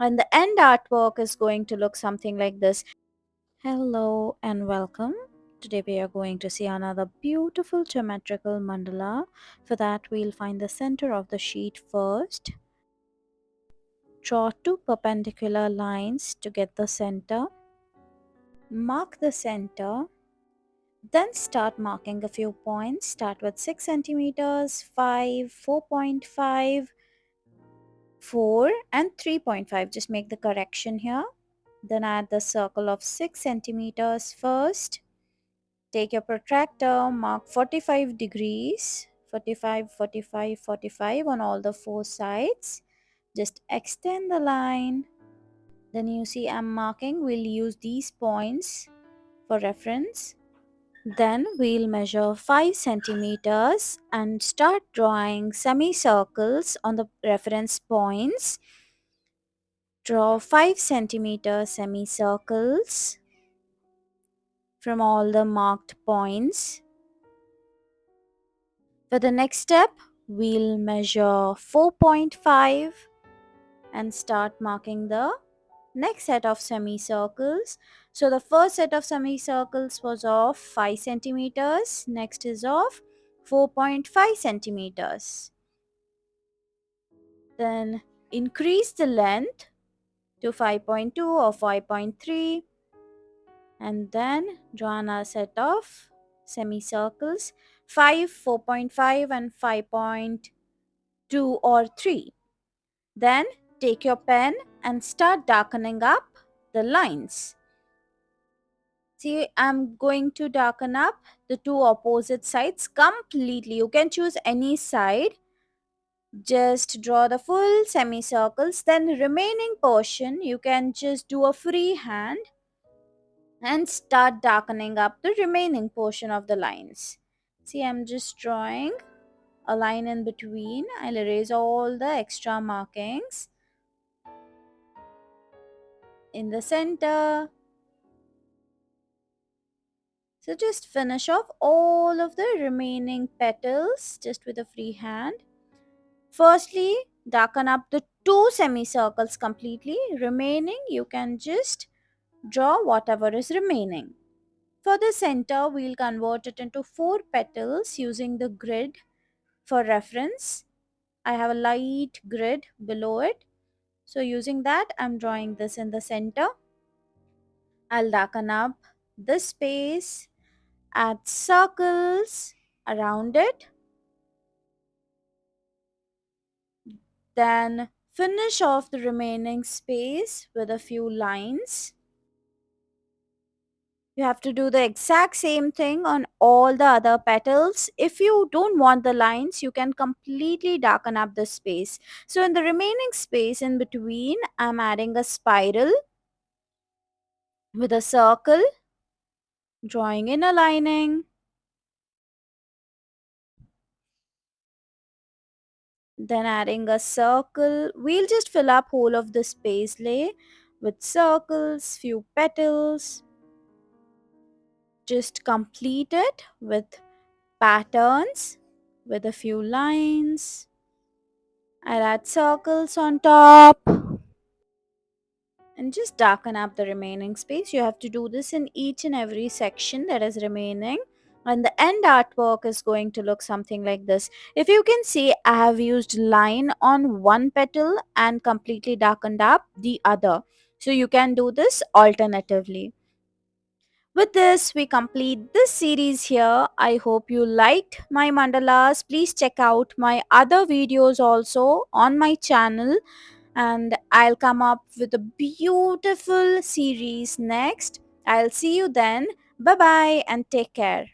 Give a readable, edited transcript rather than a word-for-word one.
And the end artwork is going to look something like this. Hello and welcome. Today we are going to see another beautiful geometrical mandala. For that we'll find the center of the sheet first. Draw two perpendicular lines to get the center. Mark the center. Then start marking a few points. Start with 6 centimeters, 5, 4.5, 4 and 3.5. Just make the correction here. Then add the circle of 6 centimeters first. Take your protractor, mark 45 degrees, 45, 45, 45 on all the four sides. Just extend the line. Then you see I'm marking. We'll use these points for reference. Then we'll measure 5 centimeters and start drawing semicircles on the reference points. Draw 5 centimeter semicircles from all the marked points. For the next step, we'll measure 4.5 and start marking the next set of semicircles. So the first set of semicircles was of 5 centimeters. Next is of 4.5 centimeters. Then increase the length to 5.2 or 5.3 and then draw another set of semicircles 5, 4.5 and 5.2 or 3. Then take your pen and start darkening up the lines. See, I'm going to darken up the two opposite sides completely. You can choose any side. Just draw the full semicircles. Then remaining portion you can just do a free hand and start darkening up the remaining portion of the lines. See, I'm just drawing a line in between. I'll erase all the extra markings. In the center. So just finish off all of the remaining petals just with a free hand. Firstly, darken up the two semicircles completely. Remaining, you can just draw whatever is remaining. For the center, we'll convert it into 4 petals using the grid for reference. I have a light grid below it. So using that, I'm drawing this in the center. I'll darken up this space, add circles around it. Then finish off the remaining space with a few lines. You have to do the exact same thing on all the other petals. If you don't want the lines, you can completely darken up the space. So in the remaining space in between, I'm adding a spiral with a circle, drawing in a lining. Then adding a circle. We'll just fill up whole of the space lay with circles, few petals. Just complete it with patterns with a few lines. I'll add circles on top and just darken up the remaining space. You have to do this in each and every section that is remaining, and the end artwork is going to look something like this. If you can see, I have used line on one petal and completely darkened up the other, so you can do this alternatively. With this, we complete this series here. I hope you liked my mandalas. Please check out my other videos also on my channel, and I'll come up with a beautiful series next. I'll see you then. Bye bye and take care.